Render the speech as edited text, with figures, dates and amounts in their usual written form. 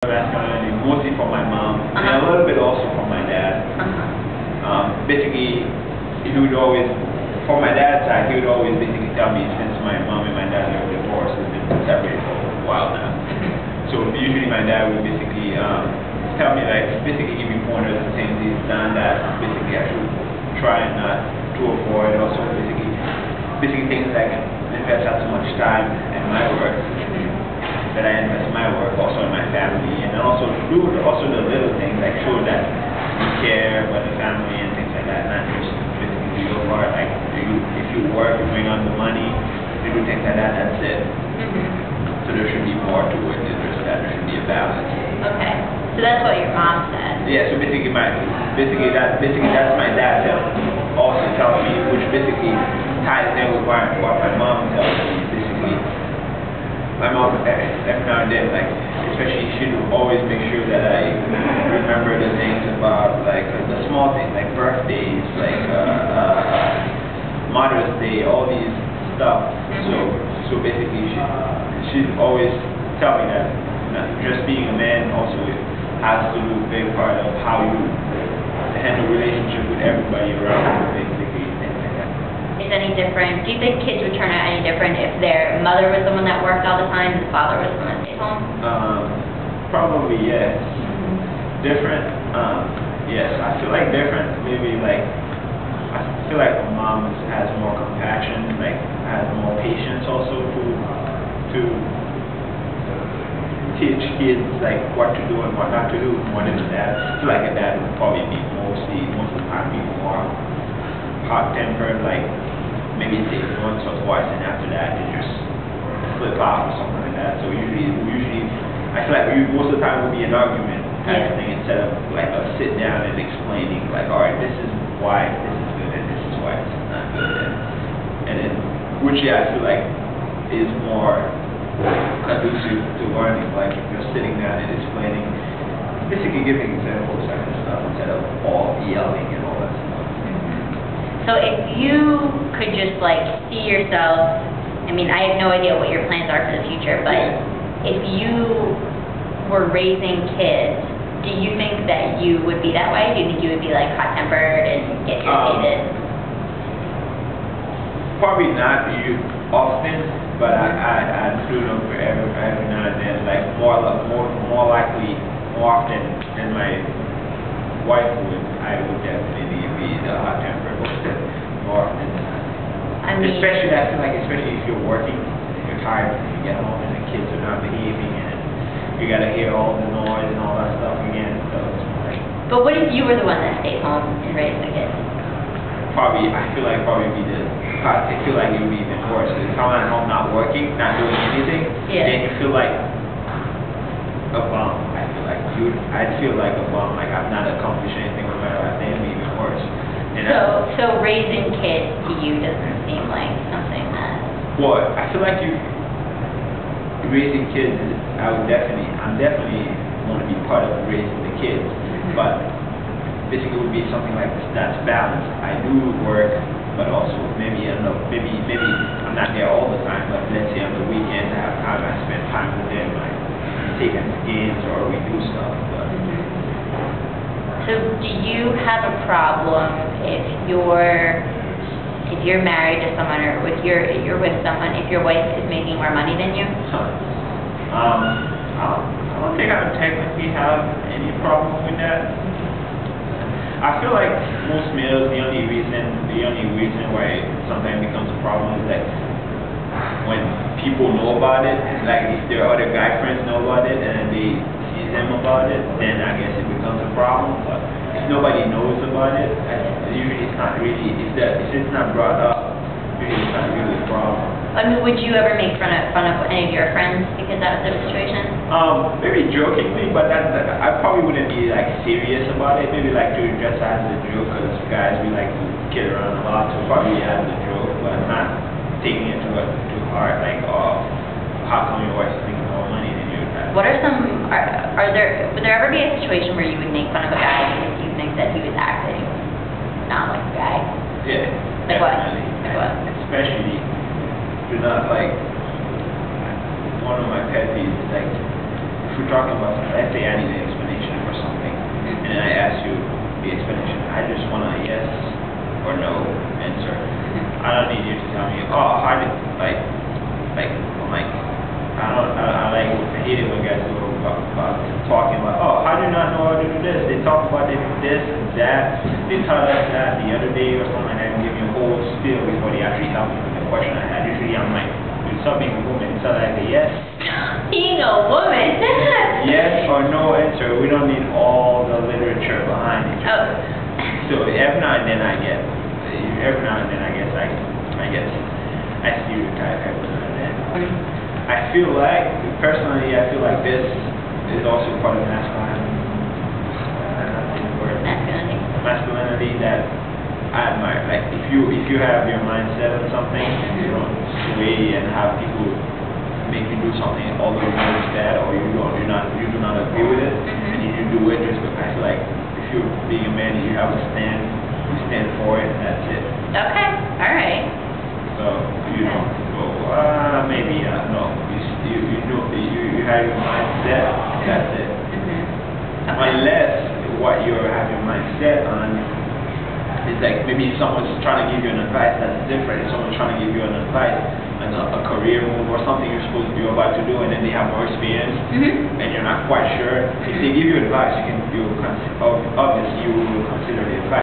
masculinity, mostly from my mom, and a little bit also from my dad. Basically, he would always, from my dad's side, he would always basically tell me, since my mom and my dad are divorced, they've been separated for a while now. So usually my dad would basically tell me, like, basically give me pointers and things he's done that basically I should try and not to avoid. Also basically things like invest as much time in my work that I invest in my work, also in my family, and also do also the little things like show that you care about the family and things like that, not just basically do your part. Like if you work, you bring on the money, you do things like that. That's it. So there should be more to it than just that. There should be a balance. Okay. So that's what your mom said. Yeah. So basically that's my dad also telling me, which basically ties in with what my mom tells me. Basically, my mom every now and then, like, especially she would always make sure that I remember the things about, like, the small things, like birthdays, like Mother's Day, all these stuff. So basically she'd always tell me that just being a man also has to do a big part of how you handle relationship with everybody around you, basically. Is any different? Do you think kids would turn out any different if their mother was the one that worked all the time and the father was the one that stayed home? Probably yes. Different. Yes, I feel like different. Maybe like I feel like a mom has more compassion, like has more patience also to teach kids like what to do and what not to do more than a dad. I feel like a dad would probably be most of the time be more hot-tempered, like maybe it takes once or twice, and after that they just flip out or something like that. So usually, I feel like most of the time it would be an argument kind of thing instead of like a sit down and explaining like, all right, this is why this is good and this is why this is not good, and then which I feel like is more conducive to learning. Like if you're sitting down and explaining, basically giving examples and stuff instead of all yelling and all that stuff. So if you could just like see yourself, I mean, I have no idea what your plans are for the future, but if you were raising kids, do you think that you would be that way? Do you think you would be like hot-tempered and get irritated? Probably not often, but I do them for every now and then, like more likely, more often than my wife would. I would definitely be the hot-tempered more often than not. I mean, especially I feel like if you're working, if you're tired, and you get home and the kids are not behaving, and you gotta hear all the noise and all that stuff again. So it's like. But what if you were the one that stayed home and raised the kids? I feel like I feel like it would be even worse. If I'm at home not working, not doing anything, then you feel like a bum. I'd feel like a bum, like I've not accomplished anything with my life. Then it'd be even worse. And so raising kids to you doesn't seem like something that. Well, I feel like raising kids. I'm definitely want to be part of raising the kids, but basically it would be something like this that's balanced. I do work, but also maybe I'm not there all the time. But let's say on the weekends I spend time with them, like take them to games or we do stuff. But. So do you have a problem if you're married to someone or you're with someone if your wife is making more money than you? I don't think I would technically have any problem with that. I feel like most males, the only reason why sometimes becomes a problem is like when people know about it, like if their other guy friends know about it and they see them about it, then I guess it becomes a problem. But if nobody knows about it, usually it's not really, if it's not brought up, usually it's not really a problem. I mean, would you ever make fun of any of your friends because that was their situation? Maybe jokingly, but I probably wouldn't be like serious about it. Maybe like to just as a joke, because guys we like to kid around a lot, so probably as a joke, but not taking it too hard. Like, how come your wife's making more money than you? What are would there ever be a situation where you would make fun of a guy because you think that he was acting not like a guy? Yeah. Like definitely. What? Like what? Especially. Do not like one of my pet peeves is like if we're talking about something, let's say I need an explanation for something, and then I ask you the explanation, I just want a yes or no answer. I don't need you to tell me, oh, how did, I'm like, I hate it when guys go about talking about, oh, how do you not know how to do this? They talk about this and that. They tell us that the other day or something like that and give me a whole spiel before they actually help me with the question I had. Usually I'm like, with some being a woman, it's like a yes. Being a woman. Yes or no answer. We don't need all the literature behind it. Oh. So every now and then I guess I stereotype every now and then. I feel like, personally, this is also part of masculinity that I admire. Like if you have your mind set on something, you don't sway and have people make you do something although you know it's bad or you do not agree with it, and you do it just because. I feel like if you're being a man, you have a stand, you stand for it, and that's it. Okay, all right. So you don't go, maybe no. You have your mind set, that's it. Okay. Unless what you have your mind set on is like maybe someone's trying to give you an advice that's different. Someone's trying to give you an advice on a career move or something you're about to do, and then they have more experience, and you're not quite sure. If they give you advice, obviously you will consider the advice.